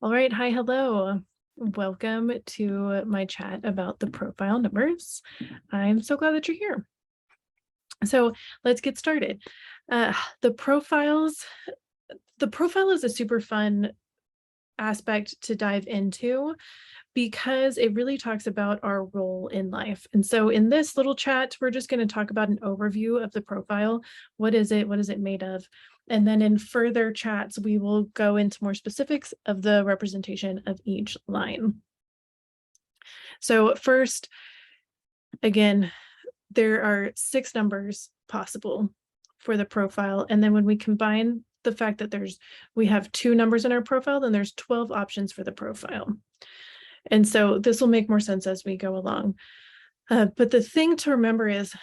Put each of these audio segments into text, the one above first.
All right, hi, hello. Welcome to my chat about the profile numbers. I'm so glad that you're here. So let's get started. Uh, the profiles, the profile is a super fun aspect to dive into because it really talks about our role in life. And so in this little chat, we're just going to talk about an overview of the profile. What is it? What is it made of? And then in further chats, we will go into more specifics of the representation of each line. So first, again, there are 6 numbers possible for the profile. And then when we combine the fact that we have 2 numbers in our profile, then there's 12 options for the profile. And so this will make more sense as we go along. But the thing to remember is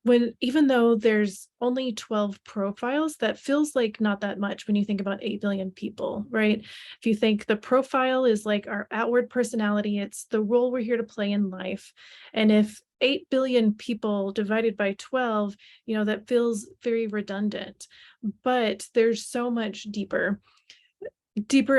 even though there's only 12 profiles, that feels like not that much when you think about 8 billion people, right? If you think the profile is like our outward personality, it's the role we're here to play in life. And if 8 billion people divided by 12, that feels very redundant, but there's so much deeper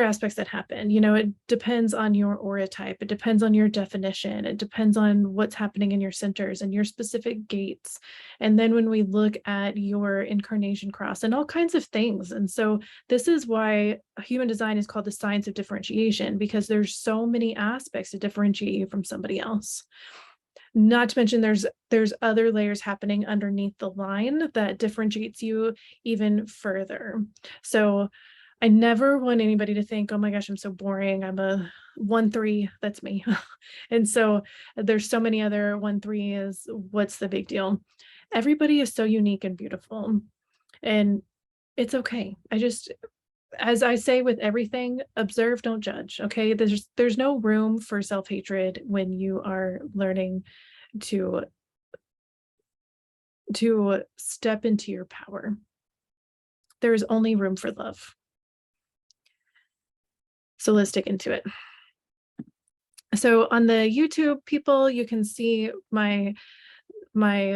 aspects that happen. It depends on your aura type. It depends on your definition. It depends on what's happening in your centers and your specific gates. And then when we look at your incarnation cross and all kinds of things. And so this is why human design is called the science of differentiation, because there's so many aspects to differentiate you from somebody else. Not to mention there's other layers happening underneath the line that differentiates you even further. So I never want anybody to think, oh my gosh, I'm so boring. I'm a 1-3, that's me. And so there's so many other 1-3s. What's the big deal? Everybody is so unique and beautiful, and it's okay. As I say with everything, observe, don't judge. Okay. There's no room for self-hatred when you are learning to step into your power. There's only room for love. So let's dig into it. So on the YouTube people, you can see my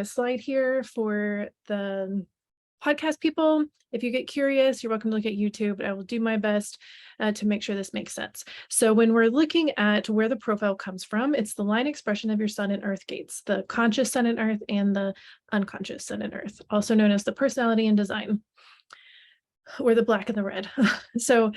slide here. For the podcast people, if you get curious, you're welcome to look at YouTube, but I will do my best to make sure this makes sense. So when we're looking at where the profile comes from, it's the line expression of your sun and earth gates, the conscious sun and earth and the unconscious sun and earth, also known as the personality and design, or the black and the red. So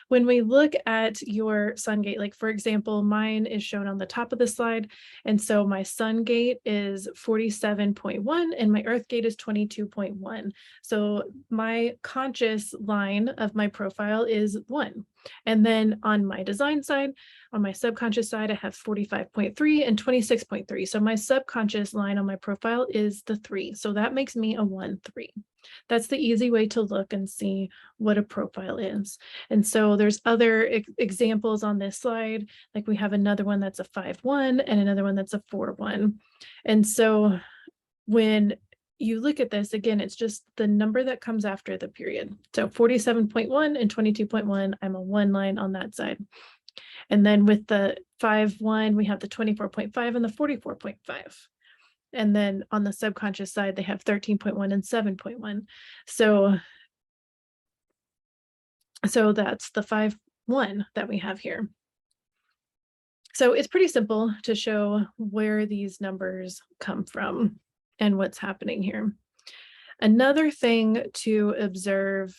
when we look at your sun gate, like for example, mine is shown on the top of the slide. And so my sun gate is 47.1 and my earth gate is 22.1. So my conscious line of my profile is 1. And then on my design side, on my subconscious side, I have 45.3 and 26.3. So my subconscious line on my profile is the 3. So that makes me a 1-3. That's the easy way to look and see what a profile is. And so there's other examples on this slide, like we have another one that's a 5-1 and another one that's a 4-1. And so when you look at this, again, it's just the number that comes after the period. So 47.1 and 22.1, I'm a 1 line on that side. And then with the 5-1, we have the 24.5 and the 44.5. And then on the subconscious side, they have 13.1 and 7.1. So that's the 5-1 that we have here. So it's pretty simple to show where these numbers come from and what's happening here. Another thing to observe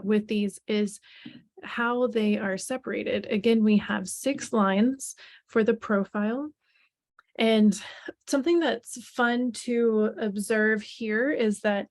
with these is how they are separated. Again, we have 6 lines for the profile. And something that's fun to observe here is that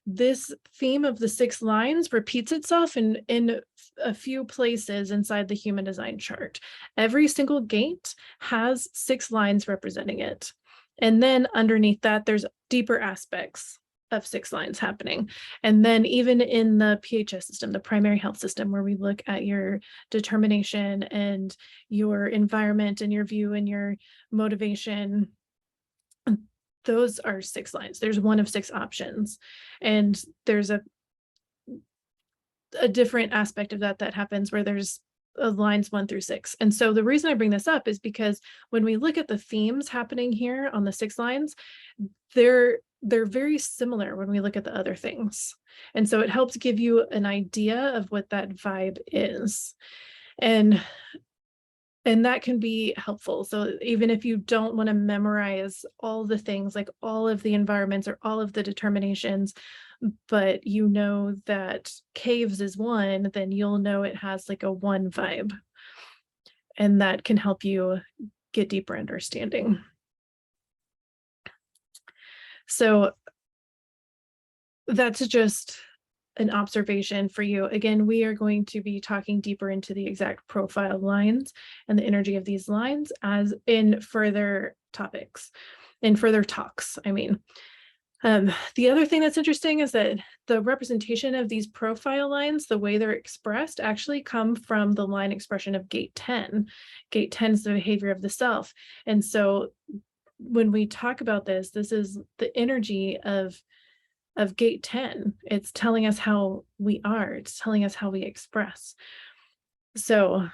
this theme of the 6 lines repeats itself in a few places inside the human design chart. Every single gate has 6 lines representing it. And then underneath that, there's deeper aspects of 6 lines happening. And then even in the PHS system, the primary health system, where we look at your determination and your environment and your view and your motivation, those are 6 lines. There's one of 6 options. And there's a different aspect of that happens where there's lines 1 through 6. And so the reason I bring this up is because when we look at the themes happening here on the 6 lines, they're very similar when we look at the other things. And so it helps give you an idea of what that vibe is. And that can be helpful. So even if you don't want to memorize all the things, like all of the environments or all of the determinations, but you know that caves is 1, then you'll know it has like a 1 vibe. And that can help you get deeper understanding. So that's just an observation for you. Again, we are going to be talking deeper into the exact profile lines and the energy of these lines as in further topics, in further talks, I mean. The other thing that's interesting is that the representation of these profile lines, the way they're expressed, actually come from the line expression of gate 10. Gate 10 is the behavior of the self. And so when we talk about this, this is the energy of gate 10. It's telling us how we are. It's telling us how we express. So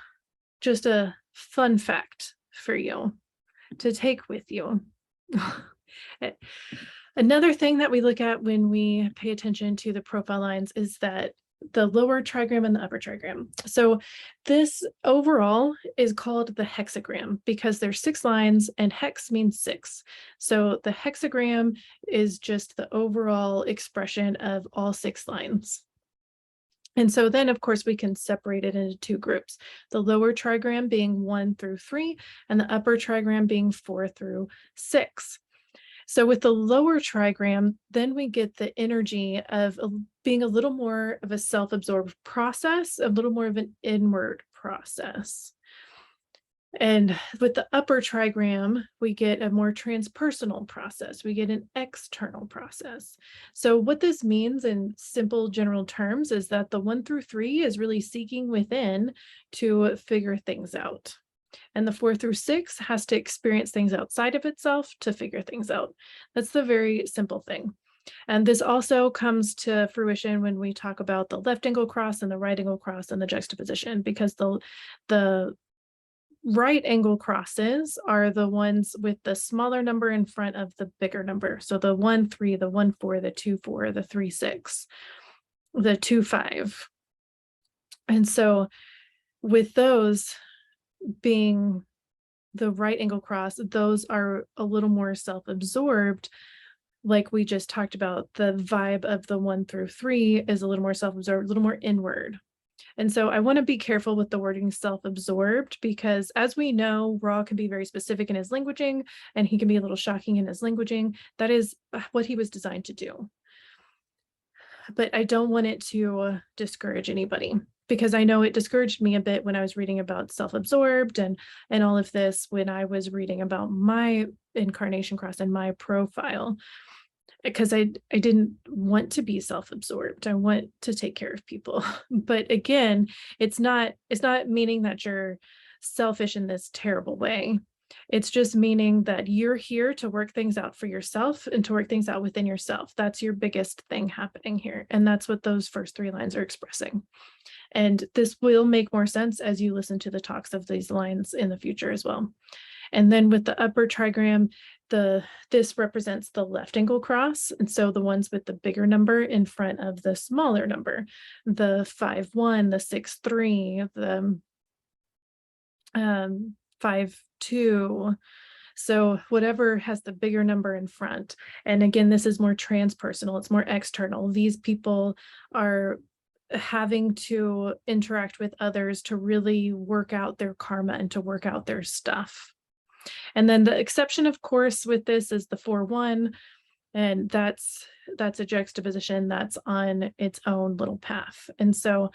just a fun fact for you to take with you. Another thing that we look at when we pay attention to the profile lines is that the lower trigram and the upper trigram. So this overall is called the hexagram because there's 6 lines and hex means 6. So the hexagram is just the overall expression of all 6 lines. And so then, of course, we can separate it into 2 groups, the lower trigram being 1 through 3 and the upper trigram being 4 through 6. So with the lower trigram, then we get the energy of being a little more of a self-absorbed process, a little more of an inward process. And with the upper trigram, we get a more transpersonal process. We get an external process. So what this means in simple general terms is that the 1 through 3 is really seeking within to figure things out. And the 4 through 6 has to experience things outside of itself to figure things out. That's the very simple thing. And this also comes to fruition when we talk about the left angle cross and the right angle cross and the juxtaposition, because the right angle crosses are the ones with the smaller number in front of the bigger number. So the 1, 3, the 1, 4, the 2, 4, the 3, 6, the 2, 5. And so with those being the right angle cross, those are a little more self-absorbed. Like we just talked about, the vibe of the 1 through 3 is a little more self-absorbed, a little more inward. And so I want to be careful with the wording self-absorbed, because as we know, Ra can be very specific in his languaging, and he can be a little shocking in his languaging. That is what he was designed to do. But I don't want it to discourage anybody, because I know it discouraged me a bit when I was reading about self-absorbed and all of this, when I was reading about my incarnation cross and my profile, because I didn't want to be self-absorbed. I want to take care of people. But again, it's not meaning that you're selfish in this terrible way. It's just meaning that you're here to work things out for yourself and to work things out within yourself. That's your biggest thing happening here. And that's what those first 3 lines are expressing. And this will make more sense as you listen to the talks of these lines in the future as well. And then with the upper trigram, this represents the left angle cross. And so the ones with the bigger number in front of the smaller number, the 5, 1, the 6, 3, the 5, 2. So whatever has the bigger number in front. And again, this is more transpersonal. It's more external. These people are having to interact with others to really work out their karma and to work out their stuff. And then the exception, of course, with this is the 4, 1. And that's a juxtaposition that's on its own little path. And so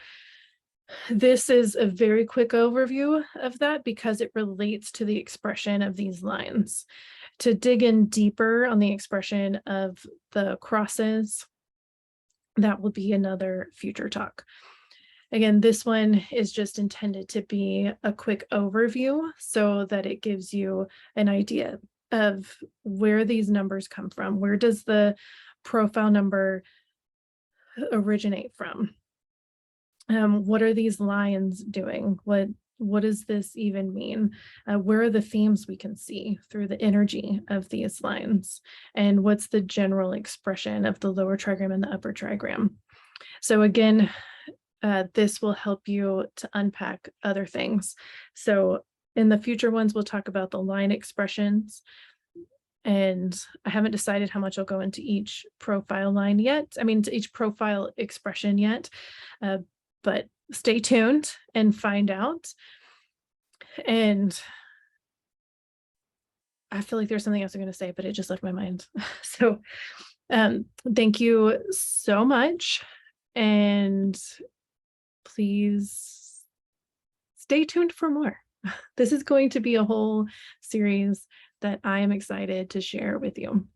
this is a very quick overview of that because it relates to the expression of these lines. To dig in deeper on the expression of the crosses, that will be another future talk. Again, this one is just intended to be a quick overview so that it gives you an idea of where these numbers come from. Where does the profile number originate from? What are these lines doing? What does this even mean? Where are the themes we can see through the energy of these lines? And what's the general expression of the lower trigram and the upper trigram? So again, this will help you to unpack other things. So in the future ones, we'll talk about the line expressions. And I haven't decided how much I'll go into each profile line yet. I mean, to each profile expression yet, but stay tuned and find out. And I feel like there's something else I'm going to say, but it just left my mind. So thank you so much. And please stay tuned for more. This is going to be a whole series that I am excited to share with you.